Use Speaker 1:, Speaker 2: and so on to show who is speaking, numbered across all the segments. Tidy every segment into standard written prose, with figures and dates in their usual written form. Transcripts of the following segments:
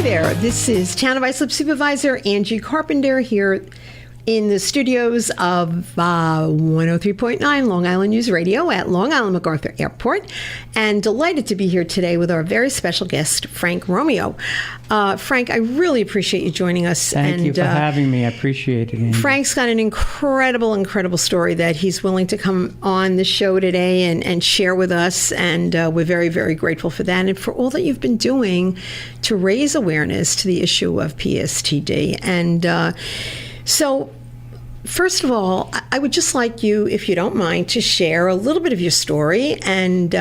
Speaker 1: there. This is Town of Islip Supervisor Angie Carpenter here in the studios of 103.9 Long Island News Radio at Long Island MacArthur Airport, and delighted to be here today with our very special guest, Frank Romeo. Frank, I really appreciate you joining us.
Speaker 2: Thank you for having me. I appreciate it, Angie.
Speaker 1: Frank's got an incredible story that he's willing to come on the show today and share with us, and we're very, very grateful for that and for all that you've been doing to raise awareness to the issue of PSTD. And so, first of all, I would just like you, if you don't mind, to share a little bit of your story. And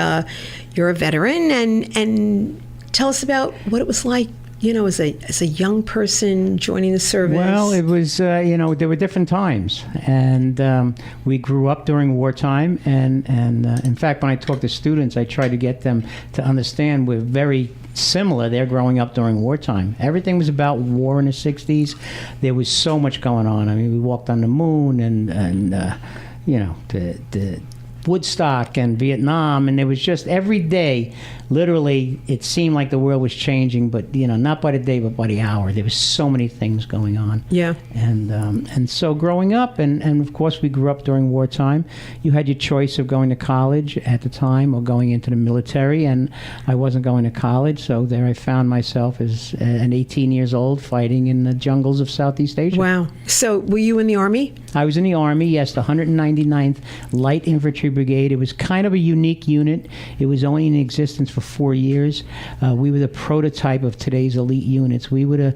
Speaker 1: you're a veteran, and tell us about what it was like, you know, as a young person joining the service.
Speaker 2: Well, it was, there were different times. And we grew up during wartime. And in fact, when I talk to students, I try to get them to understand we're very similar. They're growing up during wartime. Everything was about war in the 60s. There was so much going on. I mean, we walked on the moon and the Woodstock and Vietnam, and it was just every day, literally, it seemed like the world was changing, but, not by the day, but by the hour. There was so many things going on.
Speaker 1: Yeah.
Speaker 2: And so growing up, and of course we grew up during wartime, you had your choice of going to college at the time or going into the military, and I wasn't going to college, so there I found myself as an 18 years old fighting in the jungles of Southeast Asia.
Speaker 1: Wow. So were you in the Army?
Speaker 2: I was in the Army, yes, the 199th Light Infantry Brigade. It was kind of a unique unit. It was only in existence for 4 years. We were the prototype of today's elite units. We were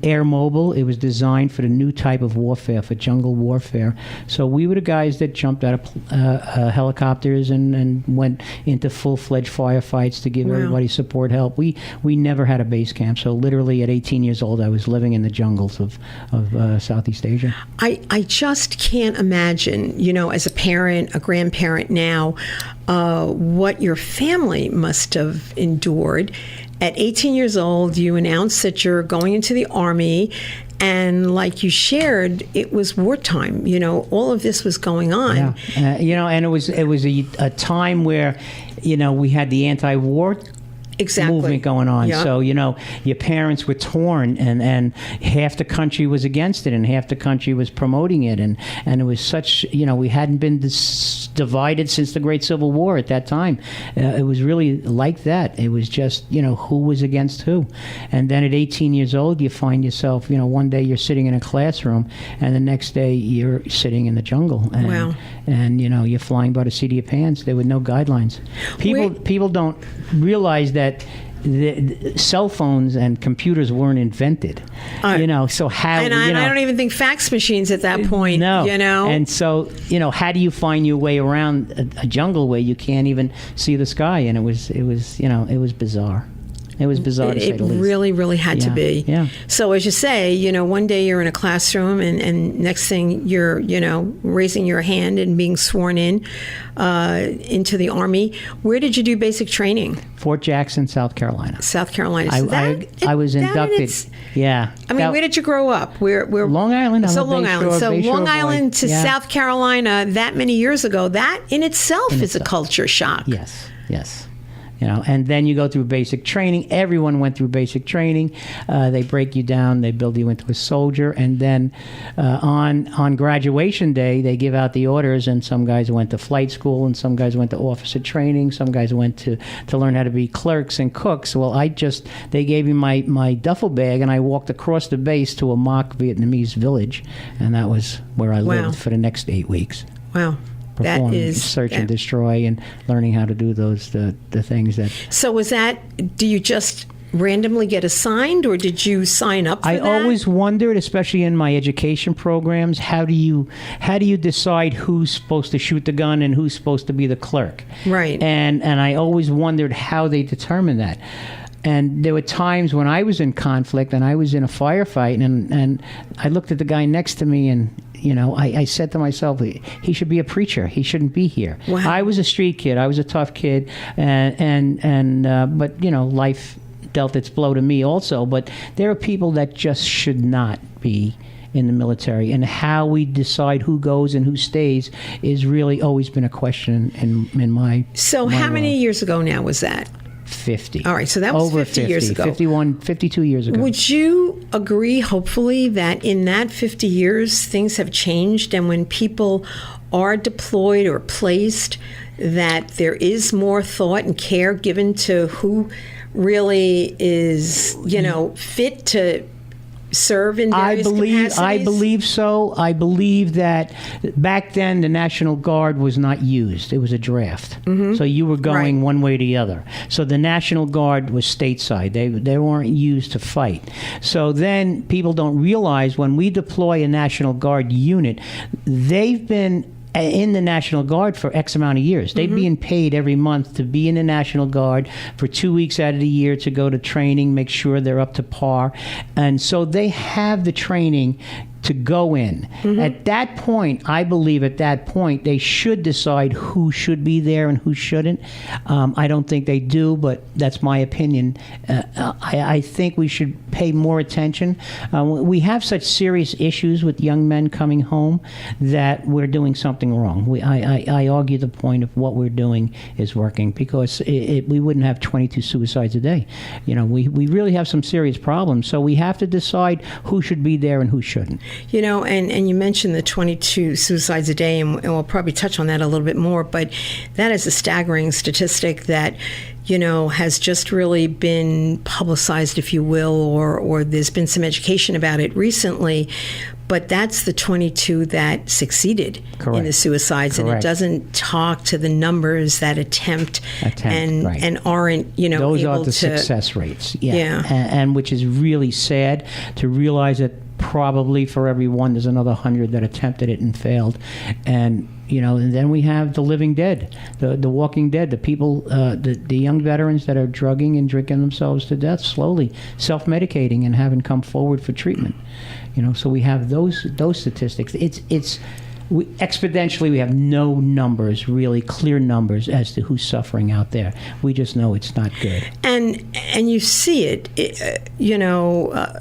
Speaker 2: air mobile. It was designed for the new type of warfare, for jungle warfare. So we were the guys that jumped out of helicopters and went into full-fledged firefights to give everybody support help. We never had a base camp. So literally at 18 years old, I was living in the jungles of Southeast Asia.
Speaker 1: I just can't imagine, as a parent, a grandparent now, what your family must have endured. At 18 years old, you announced that you're going into the Army, and like you shared, it was wartime. All of this was going on.
Speaker 2: Yeah. And it was a time where, we had the anti-war movement going on. Yeah. So, your parents were torn, and half the country was against it and half the country was promoting it. And it was such, we hadn't been divided since the Great Civil War at that time. It was really like that. It was just, who was against who. And then at 18 years old, you find yourself, one day you're sitting in a classroom and the next day you're sitting in the jungle. And,
Speaker 1: wow.
Speaker 2: And, you're flying by the seat of your pants. There were no guidelines. People don't realize that the cell phones and computers weren't invented, so how,
Speaker 1: and I don't even think fax machines at that point,
Speaker 2: and so, how do you find your way around a jungle where you can't even see the sky? And it was bizarre. It was bizarre to say the least.
Speaker 1: It really, really had to be.
Speaker 2: Yeah.
Speaker 1: So as you say, one day you're in a classroom and next thing you're, raising your hand and being sworn in into the Army. Where did you do basic training?
Speaker 2: Fort Jackson, South Carolina.
Speaker 1: South Carolina.
Speaker 2: So I was inducted. Yeah.
Speaker 1: I mean, where did you grow up? Where
Speaker 2: Long Island.
Speaker 1: So Long Island. So Long Island to South Carolina that many years ago, that in itself is a culture shock.
Speaker 2: Yes. And then you go through basic training. Everyone went through basic training. They break you down. They build you into a soldier. And then on graduation day, they give out the orders. And some guys went to flight school, and some guys went to officer training. Some guys went to learn how to be clerks and cooks. Well, they gave me my duffel bag, and I walked across the base to a mock Vietnamese village. And that was where I lived for the next 8 weeks.
Speaker 1: Wow. That is
Speaker 2: search and destroy, and learning how to do those the things that.
Speaker 1: So was that? Do you just randomly get assigned, or did you sign up for that?
Speaker 2: I always wondered, especially in my education programs, how do you decide who's supposed to shoot the gun and who's supposed to be the clerk?
Speaker 1: Right.
Speaker 2: And I always wondered how they determine that. And there were times when I was in conflict and I was in a firefight, and I looked at the guy next to me, and I said to myself, he should be a preacher. He shouldn't be here.
Speaker 1: Wow.
Speaker 2: I was a street kid. I was a tough kid, but life dealt its blow to me also. But there are people that just should not be in the military, and how we decide who goes and who stays is really always been a question in my.
Speaker 1: So how many years ago now was that?
Speaker 2: 50.
Speaker 1: All right, so that was
Speaker 2: over
Speaker 1: 50 years ago.
Speaker 2: 51, 52 years ago.
Speaker 1: Would you agree, hopefully, that in that 50 years, things have changed, and when people are deployed or placed, that there is more thought and care given to who really is, fit to serve in various capacities?
Speaker 2: I believe so. I believe that back then the National Guard was not used. It was a draft. So you were going one way or the other. So the National Guard was stateside. They weren't used to fight. So then people don't realize when we deploy a National Guard unit, they've been in the National Guard for X amount of years. They're being paid every month to be in the National Guard for 2 weeks out of the year to go to training, make sure they're up to par. And so they have the training to go in. At that point, I believe they should decide who should be there and who shouldn't. I don't think they do, but that's my opinion. I think we should pay more attention. We have such serious issues with young men coming home that we're doing something wrong. I argue the point of what we're doing is working, because we wouldn't have 22 suicides a day. We really have some serious problems, so we have to decide who should be there and who shouldn't.
Speaker 1: And you mentioned the 22 suicides a day, and we'll probably touch on that a little bit more, but that is a staggering statistic that, has just really been publicized, if you will, or there's been some education about it recently. But that's the 22 that succeeded in the suicides,
Speaker 2: Correct.
Speaker 1: and it doesn't talk to the numbers that attempt and aren't,
Speaker 2: those
Speaker 1: able
Speaker 2: are the
Speaker 1: to
Speaker 2: success rates. Yeah. And which is really sad to realize that probably for every one there's another 100 that attempted it and failed. And and then we have the living dead, the walking dead, the people, the young veterans that are drugging and drinking themselves to death slowly, self-medicating and haven't come forward for treatment. So we have those statistics. Exponentially, we have no numbers, really clear numbers as to who's suffering out there. We just know it's not good.
Speaker 1: And you see it,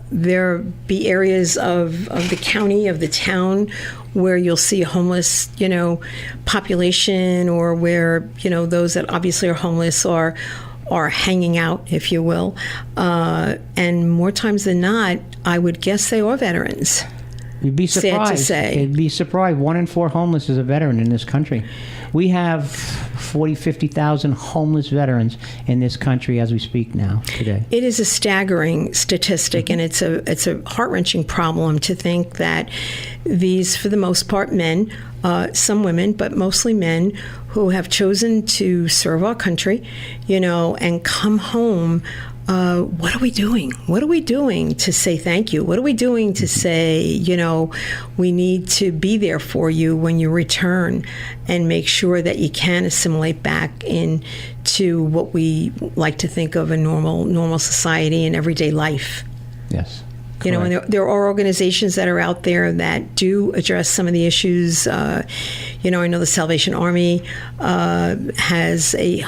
Speaker 1: there be areas of the county, of the town, where you'll see a homeless, population, or where, those that obviously are homeless are hanging out, if you will. And more times than not, I would guess they are veterans.
Speaker 2: You'd be surprised.
Speaker 1: Sad to say.
Speaker 2: You'd be surprised. 1 in 4 homeless is a veteran in this country. We have 40, 50,000 homeless veterans in this country as we speak now, today.
Speaker 1: It is a staggering statistic, and it's a heart-wrenching problem to think that these, for the most part, men, some women, but mostly men, who have chosen to serve our country, and come home. What are we doing? What are we doing to say thank you? What are we doing to say, we need to be there for you when you return, and make sure that you can assimilate back into what we like to think of a normal society and everyday life.
Speaker 2: Yes.
Speaker 1: And there are organizations that are out there that do address some of the issues. I know the Salvation Army has a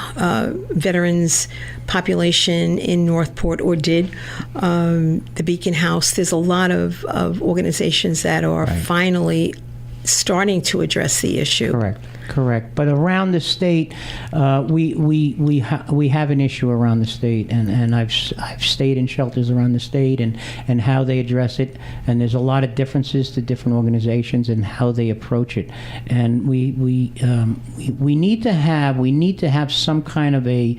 Speaker 1: veterans population in Northport, or did. The Beacon House. There's a lot of organizations that are finally starting to address the issue.
Speaker 2: Correct. But around the state, we have an issue around the state, and I've stayed in shelters around the state and how they address it. And there's a lot of differences to different organizations and how they approach it. And we need to have some kind of a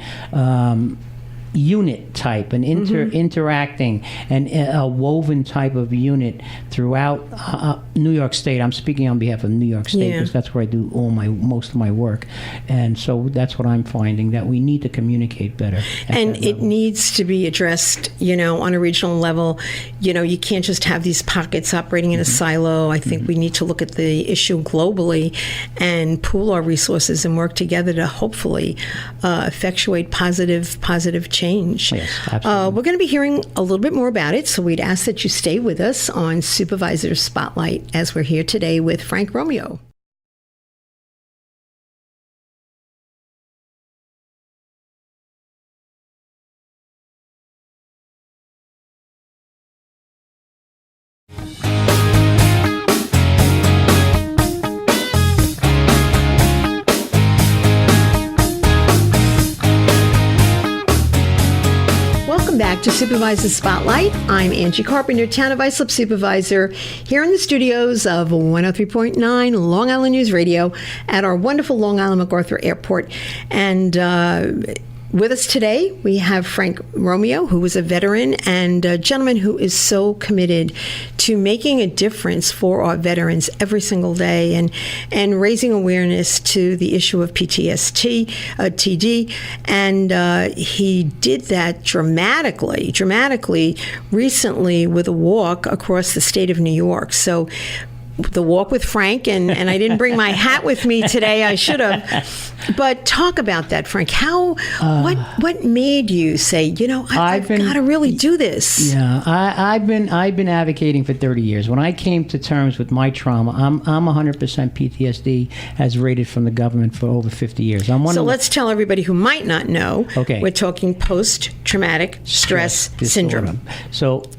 Speaker 2: unit type, an interacting and a woven type of unit throughout New York State. I'm speaking on behalf of New York State because that's where I do most of my work, and so that's what I'm finding, that we need to communicate better.
Speaker 1: And it needs to be addressed, on a regional level. You can't just have these pockets operating in a silo. I think we need to look at the issue globally and pool our resources and work together to hopefully effectuate positive change.
Speaker 2: Yes, absolutely.
Speaker 1: We're going to be hearing a little bit more about it, so we'd ask that you stay with us on Supervisor Spotlight as we're here today with Frank Romeo. back to Supervisor Spotlight. I'm Angie Carpenter, Town of Islip Supervisor, here in the studios of 103.9 Long Island News Radio at our wonderful Long Island MacArthur Airport. And with us today, we have Frank Romeo, who is a veteran and a gentleman who is so committed to making a difference for our veterans every single day and raising awareness to the issue of PTSD, TD. And he did that dramatically recently with a walk across the state of New York. So the walk with Frank, and I didn't bring my hat with me today. I should have. But talk about that, Frank. What made you say, I've got to really do this?
Speaker 2: Yeah, I've been advocating for 30 years. When I came to terms with my trauma, I'm 100% PTSD as rated from the government for over 50 years. So
Speaker 1: let's tell everybody who might not know.
Speaker 2: Okay.
Speaker 1: We're talking post-traumatic stress syndrome.
Speaker 2: So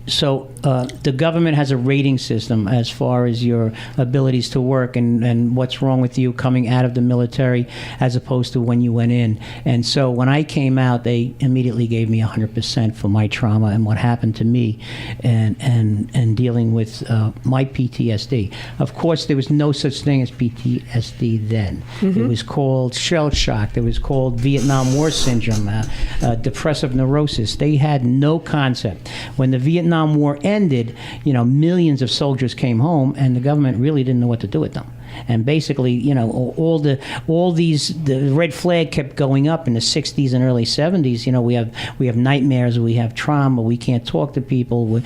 Speaker 2: the government has a rating system as far as your abilities to work and what's wrong with you coming out of the military as opposed to when you went in. And so when I came out, they immediately gave me 100% for my trauma and what happened to me and dealing with my PTSD. Of course, there was no such thing as PTSD then. Mm-hmm. It was called shell shock. It was called Vietnam War syndrome, depressive neurosis. They had no concept. When the Vietnam War ended, millions of soldiers came home, and the government really didn't know what to do with them. And basically, the red flag kept going up in the 60s and early 70s. We have nightmares, we have trauma, we can't talk to people,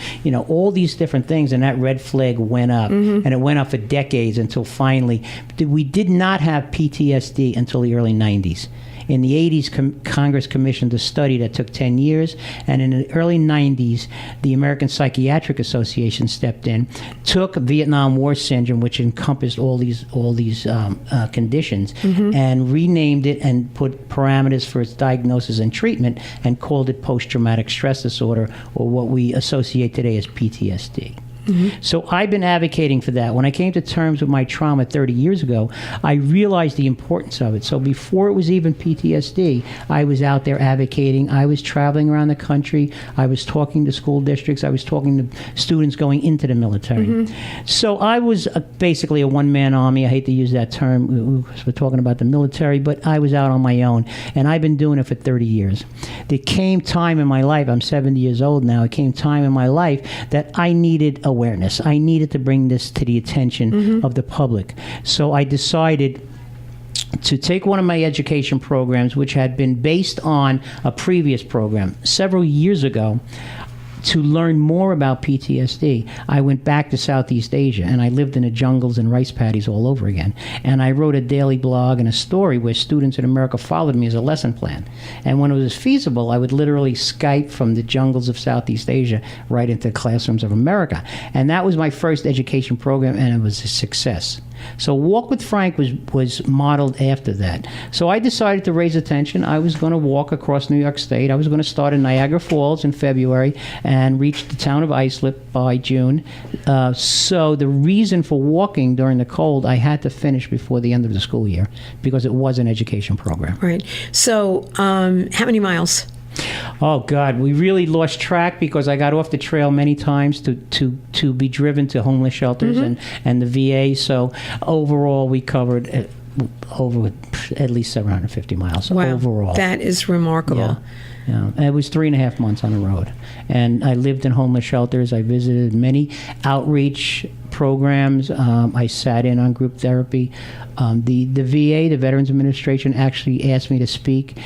Speaker 2: all these different things, and that red flag went up. Mm-hmm. And it went up for decades until finally, we did not have PTSD until the early 90s. In the 80s, Congress commissioned a study that took 10 years, and in the early 90s, the American Psychiatric Association stepped in, took Vietnam War syndrome, which encompassed all these conditions, mm-hmm. and renamed it and put parameters for its diagnosis and treatment, and called it post-traumatic stress disorder, or what we associate today as PTSD. Mm-hmm. So I've been advocating for that. When I came to terms with my trauma 30 years ago, I realized the importance of it. So before it was even PTSD, I was out there advocating. I was traveling around the country. I was talking to school districts. I was talking to students going into the military. Mm-hmm. So I was basically a one-man army. I hate to use that term because we're talking about the military, but I was out on my own, and I've been doing it for 30 years. There came time in my life, I'm 70 years old now, it came time in my life that I needed awareness. I needed to bring this to the attention mm-hmm. of the public. So I decided to take one of my education programs, which had been based on a previous program several years ago, to learn more about PTSD. I went back to Southeast Asia, and I lived in the jungles and rice paddies all over again. And I wrote a daily blog and a story where students in America followed me as a lesson plan. And when it was feasible, I would literally Skype from the jungles of Southeast Asia right into the classrooms of America. And that was my first education program, and it was a success. So Walk with Frank was modeled after that. So I decided to raise attention. I was going to walk across New York State. I was going to start in Niagara Falls in February and reach the town of Islip by June. So the reason for walking during the cold, I had to finish before the end of the school year because it was an education program.
Speaker 1: Right. So how many miles?
Speaker 2: Oh God, we really lost track because I got off the trail many times to be driven to homeless shelters mm-hmm. and the VA. So overall, we covered over at least 750 miles.
Speaker 1: Wow,
Speaker 2: overall.
Speaker 1: That is remarkable.
Speaker 2: Yeah. It was 3.5 months on the road, and I lived in homeless shelters. I visited many outreach programs. I sat in on group therapy. The VA, the Veterans Administration, actually asked me to speak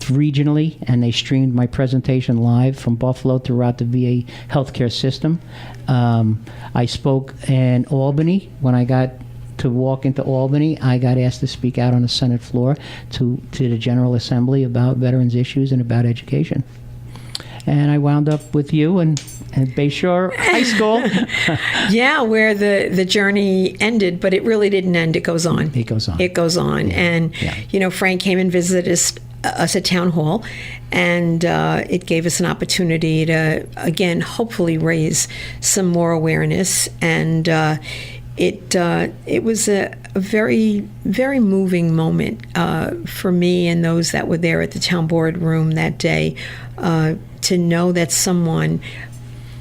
Speaker 2: regionally, and they streamed my presentation live from Buffalo throughout the VA healthcare system. I spoke in Albany. When I got to walk into Albany, I got asked to speak out on the Senate floor to the General Assembly about veterans issues and about education. And I wound up with you and Bayshore High School.
Speaker 1: Yeah, where the journey ended, but it really didn't end. It goes on.
Speaker 2: It goes on.
Speaker 1: It goes on. Yeah. And, Frank came and visited us at Town Hall, and it gave us an opportunity to, again, hopefully raise some more awareness. And it was a very, very moving moment for me and those that were there at the town board room that day, to know that someone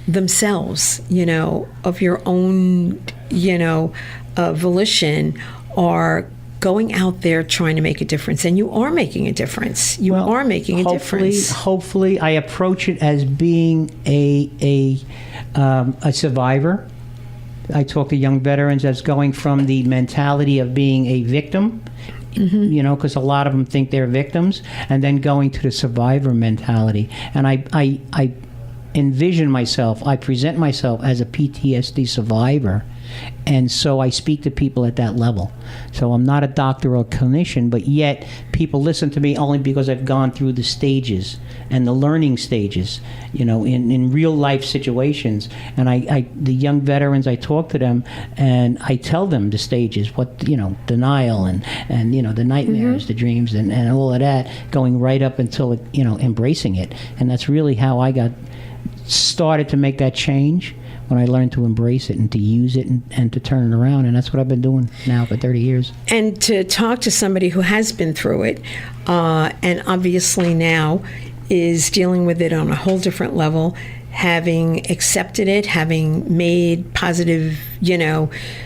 Speaker 1: themselves, of your own, volition, are going out there trying to make a difference. And you are making a difference. You are making a difference.
Speaker 2: Hopefully, I approach it as being a survivor. I talk to young veterans as going from the mentality of being a victim, because a lot of them think they're victims, and then going to the survivor mentality. And I envision myself, I present myself as a PTSD survivor, and so I speak to people at that level. So I'm not a doctor or clinician, but yet people listen to me only because I've gone through the stages and the learning stages, in real life situations. And the young veterans, I talk to them and I tell them the stages, what, denial and the nightmares, the dreams, and all of that, going right up until, embracing it. And that's really how I got started to make that change, when I learned to embrace it and to use it and to turn it around. And that's what I've been doing now for 30 years.
Speaker 1: And to talk to somebody who has been through it, and obviously now is dealing with it on a whole different level, having accepted it, having made positive,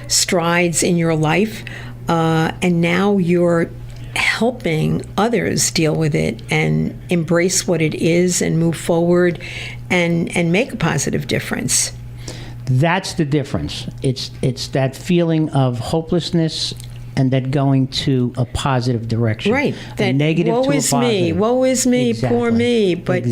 Speaker 1: strides in your life, and now you're helping others deal with it and embrace what it is and move forward and make a positive difference.
Speaker 2: That's the difference. It's that feeling of hopelessness and that going to a positive direction.
Speaker 1: Right.
Speaker 2: That negative
Speaker 1: woe
Speaker 2: to a
Speaker 1: is
Speaker 2: positive.
Speaker 1: me, woe is me,
Speaker 2: Exactly.
Speaker 1: poor me. But,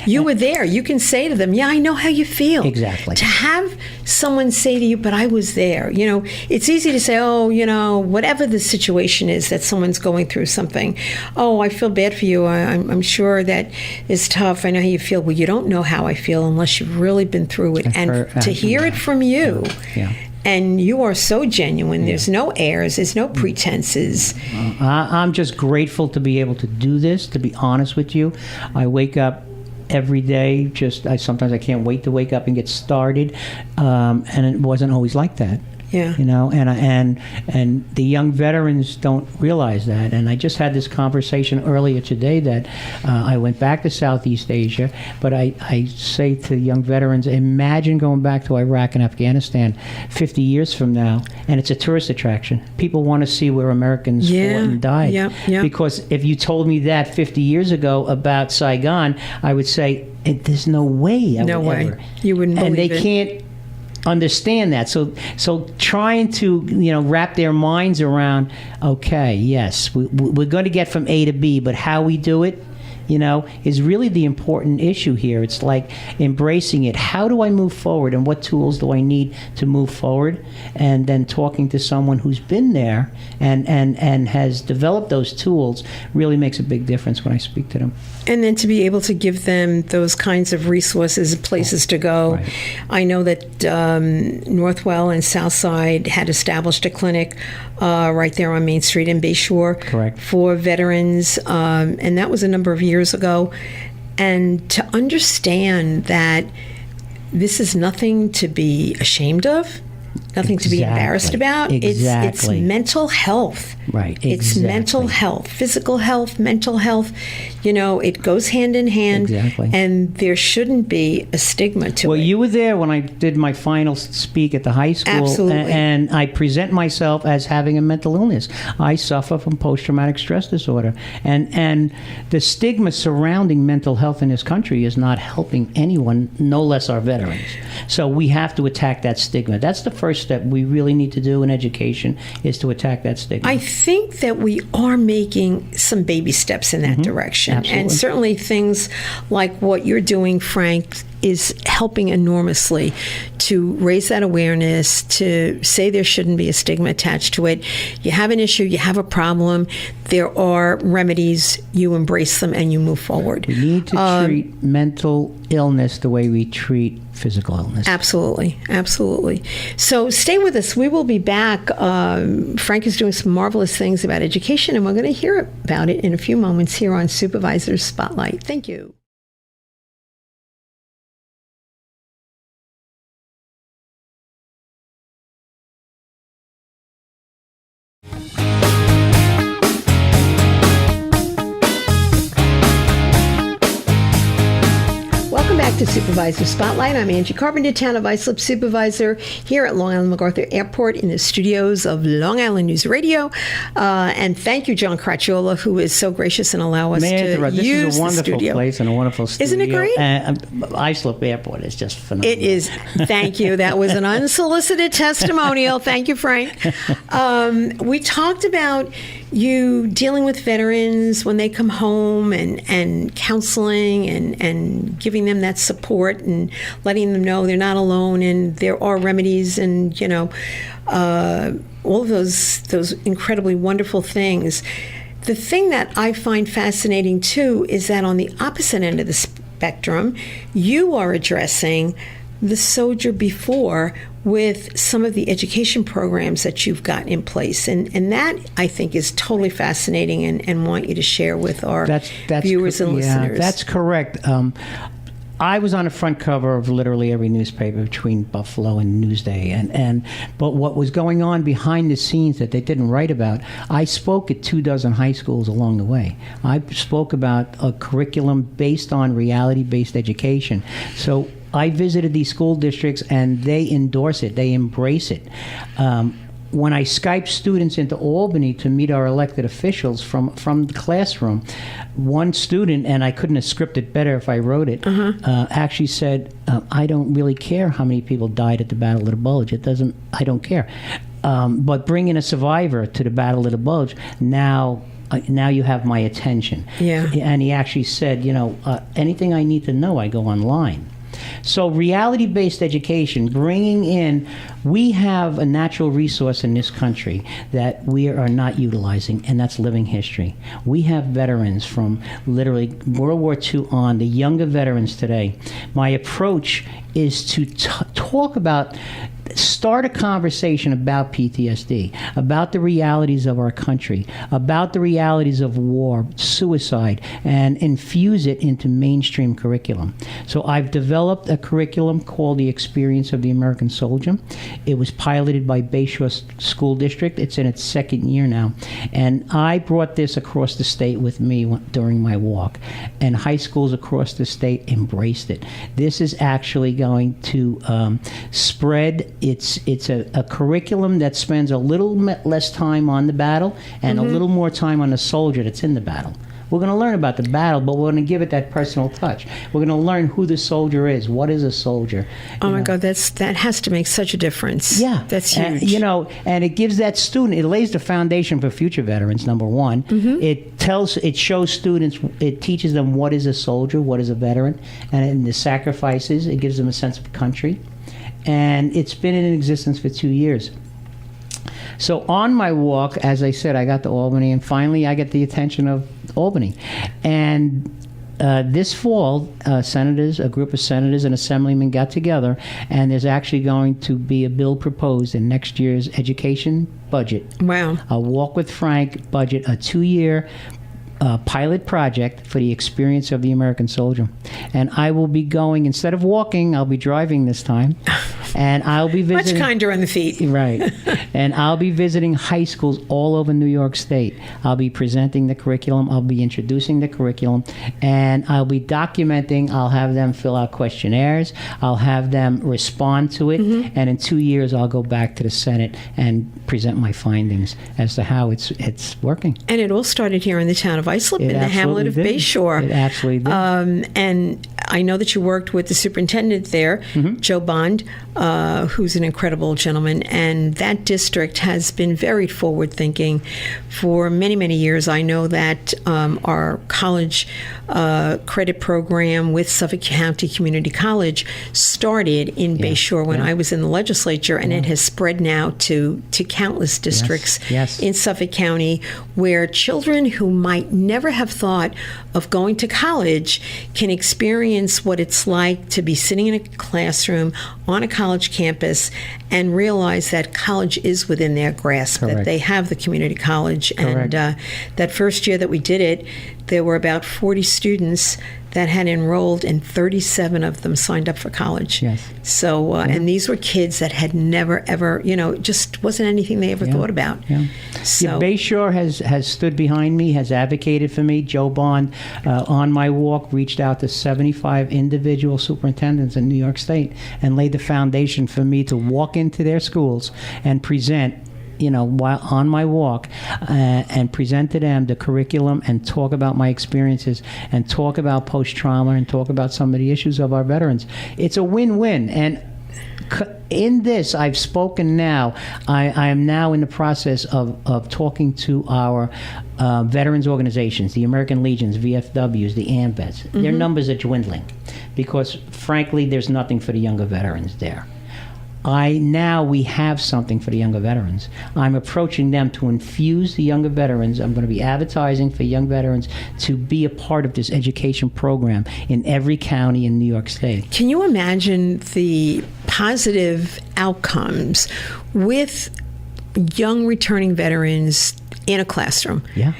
Speaker 1: you were there. You can say to them, yeah, I know how you feel.
Speaker 2: Exactly.
Speaker 1: To have someone say to you, but I was there. It's easy to say, whatever the situation is that someone's going through something. Oh, I feel bad for you. I'm sure that is tough. I know how you feel. Well, you don't know how I feel unless you've really been through it. And to hear it from you.
Speaker 2: Yeah.
Speaker 1: And you are so genuine. There's no airs. There's no pretenses.
Speaker 2: I'm just grateful to be able to do this, to be honest with you. I wake up every day, sometimes I can't wait to wake up and get started. And it wasn't always like that.
Speaker 1: Yeah.
Speaker 2: And the young veterans don't realize that. And I just had this conversation earlier today that I went back to Southeast Asia, but I say to young veterans, imagine going back to Iraq and Afghanistan 50 years from now, and it's a tourist attraction. People want to see where Americans fought and died.
Speaker 1: Yeah.
Speaker 2: Because if you told me that 50 years ago about Saigon, I would say, there's no way.
Speaker 1: No way.
Speaker 2: Ever.
Speaker 1: You wouldn't believe
Speaker 2: it. And they
Speaker 1: it.
Speaker 2: can't understand that. So trying to wrap their minds around, okay, yes, we're going to get from A to B, but how we do it, is really the important issue here. It's like embracing it. How do I move forward, and what tools do I need to move forward? And then talking to someone who's been there and has developed those tools really makes a big difference when I speak to them.
Speaker 1: And then to be able to give them those kinds of resources, places to go.
Speaker 2: Right.
Speaker 1: I know that Northwell and Southside had established a clinic right there on Main Street in Bayshore.
Speaker 2: Correct.
Speaker 1: For veterans, and that was a number of years ago. And to understand that this is nothing to be ashamed of, nothing to be embarrassed about. It's mental health.
Speaker 2: Right.
Speaker 1: It's mental health, physical health, mental health. It goes hand in hand.
Speaker 2: Exactly.
Speaker 1: And there shouldn't be a stigma to it.
Speaker 2: Well, you were there when I did my final speak at the high school.
Speaker 1: Absolutely.
Speaker 2: And I present myself as having a mental illness. I suffer from post-traumatic stress disorder. And the stigma surrounding mental health in this country is not helping anyone, no less our veterans. So we have to attack that stigma. That's the first step we really need to do in education, is to attack that stigma.
Speaker 1: I think that we are making some baby steps in that direction.
Speaker 2: Absolutely.
Speaker 1: And certainly things like what you're doing, Frank, is helping enormously to raise that awareness, to say there shouldn't be a stigma attached to it. You have an issue, you have a problem, there are remedies, you embrace them, and you move forward.
Speaker 2: We need to treat mental illness the way we treat physical illness.
Speaker 1: Absolutely, absolutely. So stay with us. We will be back. Frank is doing some marvelous things about education, and we're going to hear about it in a few moments here on Supervisor's Spotlight. Thank you. to Supervisor Spotlight. I'm Angie Carpenter, Town of Islip Supervisor, here at Long Island MacArthur Airport in the studios of Long Island News Radio. And thank you, John Cracchiola, who is so gracious and allow us to use the studio.
Speaker 2: This is a wonderful place and a wonderful studio.
Speaker 1: Isn't it great?
Speaker 2: Islip Airport is just phenomenal.
Speaker 1: It is. Thank you. That was an unsolicited testimonial. Thank you, Frank. We talked about you dealing with veterans when they come home and counseling and giving them that support and letting them know they're not alone and there are remedies and, all of those incredibly wonderful things. The thing that I find fascinating, too, is that on the opposite end of the spectrum, you are addressing the soldier before with some of the education programs that you've got in place. And that, I think, is totally fascinating and want you to share with our viewers and listeners.
Speaker 2: That's correct. I was on the front cover of literally every newspaper between Buffalo and Newsday. But what was going on behind the scenes that they didn't write about, I spoke at 24 high schools along the way. I spoke about a curriculum based on reality-based education. So I visited these school districts, and they endorse it. They embrace it. When I Skyped students into Albany to meet our elected officials from the classroom, one student, and I couldn't have scripted better if I wrote it, actually said, I don't really care how many people died at the Battle of the Bulge. I don't care. But bringing a survivor to the Battle of the Bulge, now you have my attention.
Speaker 1: Yeah.
Speaker 2: And he actually said, anything I need to know, I go online. So reality-based education, we have a natural resource in this country that we are not utilizing, and that's living history. We have veterans from literally World War II on, the younger veterans today. My approach is to start a conversation about PTSD, about the realities of our country, about the realities of war, suicide, and infuse it into mainstream curriculum. So I've developed a curriculum called The Experience of the American Soldier. It was piloted by Bayshore School District. It's in its second year now. And I brought this across the state with me during my walk. And high schools across the state embraced it. This is actually going to spread. It's a curriculum that spends a little less time on the battle and a little more time on the soldier that's in the battle. We're going to learn about the battle, but we're going to give it that personal touch. We're going to learn who the soldier is. What is a soldier?
Speaker 1: Oh, my God, that has to make such a difference.
Speaker 2: Yeah.
Speaker 1: That's huge.
Speaker 2: And it gives that student, it lays the foundation for future veterans, number one. It shows students, it teaches them what is a soldier, what is a veteran, and in the sacrifices, it gives them a sense of country. And it's been in existence for 2 years. So on my walk, as I said, I got to Albany, and finally I get the attention of Albany. And this fall, a group of senators and assemblymen got together, and there's actually going to be a bill proposed in next year's education budget.
Speaker 1: Wow.
Speaker 2: A Walk with Frank budget, a 2-year pilot project for the experience of the American soldier. And I will be going, instead of walking, I'll be driving this time. And I'll be visiting...
Speaker 1: Much kinder on the feet.
Speaker 2: Right. And I'll be visiting high schools all over New York State. I'll be presenting the curriculum. I'll be introducing the curriculum. And I'll be documenting. I'll have them fill out questionnaires. I'll have them respond to it. And in 2 years, I'll go back to the Senate and present my findings as to how it's working.
Speaker 1: And it all started here in the town of Islip, in the hamlet of Bayshore.
Speaker 2: It absolutely did.
Speaker 1: And I know that you worked with the superintendent there, Joe Bond, who's an incredible gentleman. And that district has been very forward-thinking for many, many years. I know that our college credit program with Suffolk County Community College started in Bayshore when I was in the legislature, and it has spread now to countless districts in Suffolk County, where children who might never have thought of going to college can experience what it's like to be sitting in a classroom on a college campus and realize that college is within their grasp, that they have the community college. And that first year that we did it, there were about 40 students that had enrolled, and 37 of them signed up for college.
Speaker 2: Yes.
Speaker 1: So, and these were kids that had never, ever, just wasn't anything they ever thought about.
Speaker 2: Yeah.
Speaker 1: So,
Speaker 2: Bayshore has stood behind me, has advocated for me. Joe Bond, on my walk, reached out to 75 individual superintendents in New York State and laid the foundation for me to walk into their schools and present, while on my walk, and present to them the curriculum and talk about my experiences and talk about post-trauma and talk about some of the issues of our veterans. It's a win-win. And in this, I've spoken now. I am now in the process of talking to our veterans organizations, the American Legions, VFWs, the AMVETs. Their numbers are dwindling because, frankly, there's nothing for the younger veterans there. We have something for the younger veterans. I'm approaching them to infuse the younger veterans. I'm going to be advertising for young veterans to be a part of this education program in every county in New York State.
Speaker 1: Can you imagine the positive outcomes with young returning veterans in a classroom?
Speaker 2: Yeah.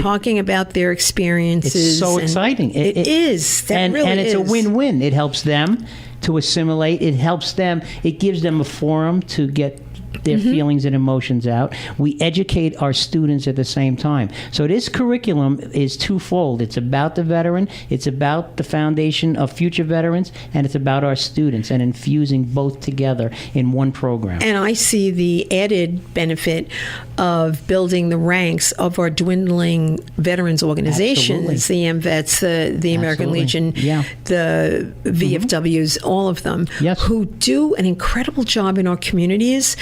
Speaker 1: Talking about their experiences.
Speaker 2: It's so exciting.
Speaker 1: It is. That really
Speaker 2: and it's
Speaker 1: is.
Speaker 2: a win-win. It helps them to assimilate. It helps them. It gives them a forum to get their feelings and emotions out. We educate our students at the same time. So this curriculum is twofold. It's about the veteran, it's about the foundation of future veterans, and it's about our students, and infusing both together in one program.
Speaker 1: And I see the added benefit of building the ranks of our dwindling veterans organizations,
Speaker 2: Absolutely.
Speaker 1: the MVETs, the American
Speaker 2: Absolutely.
Speaker 1: Legion,
Speaker 2: Yeah.
Speaker 1: the VFWs, all of them,
Speaker 2: Yes.
Speaker 1: who do an incredible job in our communities.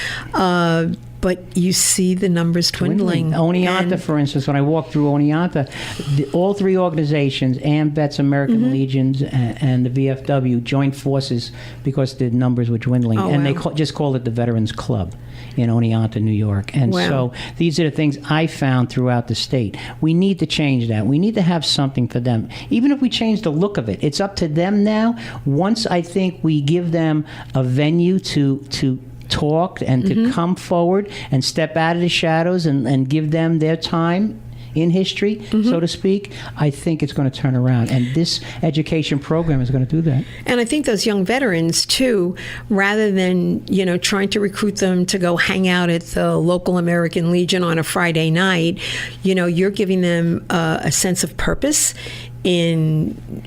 Speaker 1: But you see the numbers dwindling.
Speaker 2: Oneonta, for instance, when I walked through Oneonta, all three organizations, AMVETS, American Legions, and the VFW, joined forces because the numbers were dwindling.
Speaker 1: Oh,
Speaker 2: and
Speaker 1: wow.
Speaker 2: they just called it the Veterans Club in Oneonta, New York. And
Speaker 1: Wow.
Speaker 2: so these are the things I found throughout the state. We need to change that. We need to have something for them. Even if we change the look of it, it's up to them now. Once I think we give them a venue to talk and to come forward and step out of the shadows and give them their time in history, so to speak, I think it's going to turn around. And this education program is going to do that.
Speaker 1: And I think those young veterans, too, rather than, trying to recruit them to go hang out at the local American Legion on a Friday night, you're giving them a sense of purpose in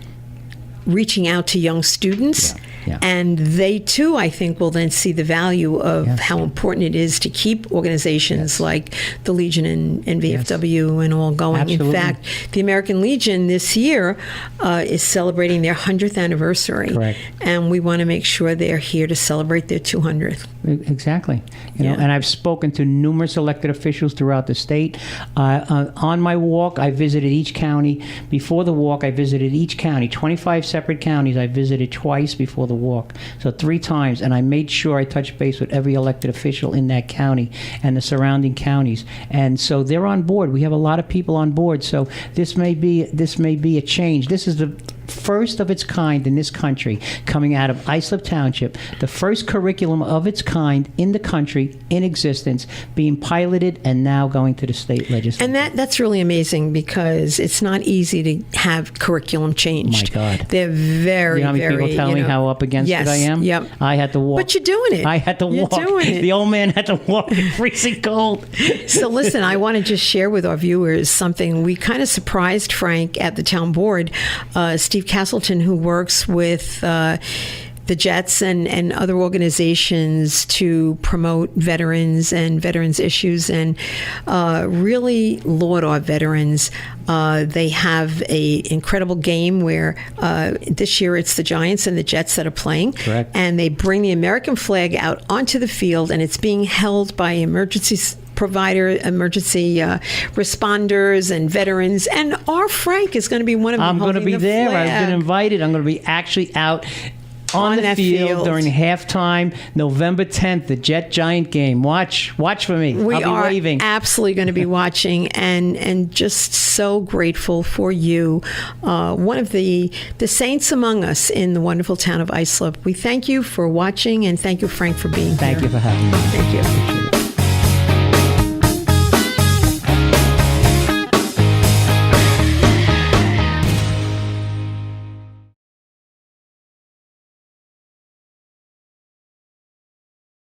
Speaker 1: reaching out to young students.
Speaker 2: Yeah.
Speaker 1: And they, too, I think, will then see the value of how important it is to keep organizations like the Legion and VFW and all going.
Speaker 2: Absolutely.
Speaker 1: In fact, the American Legion this year is celebrating their 100th anniversary.
Speaker 2: Correct.
Speaker 1: And we want to make sure they're here to celebrate their 200th.
Speaker 2: Exactly. And I've spoken to numerous elected officials throughout the state. On my walk, I visited each county. Before the walk, I visited each county. 25 separate counties I visited twice before the walk. So 3 times. And I made sure I touched base with every elected official in that county and the surrounding counties. And so they're on board. We have a lot of people on board. So this may be a change. This is the first of its kind in this country coming out of Islip Township, the first curriculum of its kind in the country in existence, being piloted and now going to the state legislature.
Speaker 1: And that's really amazing because it's not easy to have curriculum changed.
Speaker 2: My God.
Speaker 1: They're very,
Speaker 2: you know how many
Speaker 1: very,
Speaker 2: people tell me how up against it I am?
Speaker 1: Yep.
Speaker 2: I had to walk.
Speaker 1: But you're doing it.
Speaker 2: I had to walk.
Speaker 1: You're doing it.
Speaker 2: The old man had to walk in freezing cold.
Speaker 1: So listen, I want to just share with our viewers something. We kind of surprised Frank at the town board. Steve Castleton, who works with the Jets and other organizations to promote veterans and veterans issues and really laud our veterans. They have an incredible game where this year it's the Giants and the Jets that are playing.
Speaker 2: Correct.
Speaker 1: And they bring the American flag out onto the field, and it's being held by emergency responders and veterans. And our Frank is going to be one of them.
Speaker 2: I'm going to be there.
Speaker 1: Flag.
Speaker 2: I've been invited. I'm going to be actually out on the
Speaker 1: that
Speaker 2: field during halftime, November 10th, the Jet-Giant game. Watch for me.
Speaker 1: We
Speaker 2: I'll be
Speaker 1: are
Speaker 2: waving.
Speaker 1: absolutely going to be watching and just so grateful for you. One of the saints among us in the wonderful town of Islip. We thank you for watching, and thank you, Frank, for being here.
Speaker 2: Thank you for having me.
Speaker 1: Thank you.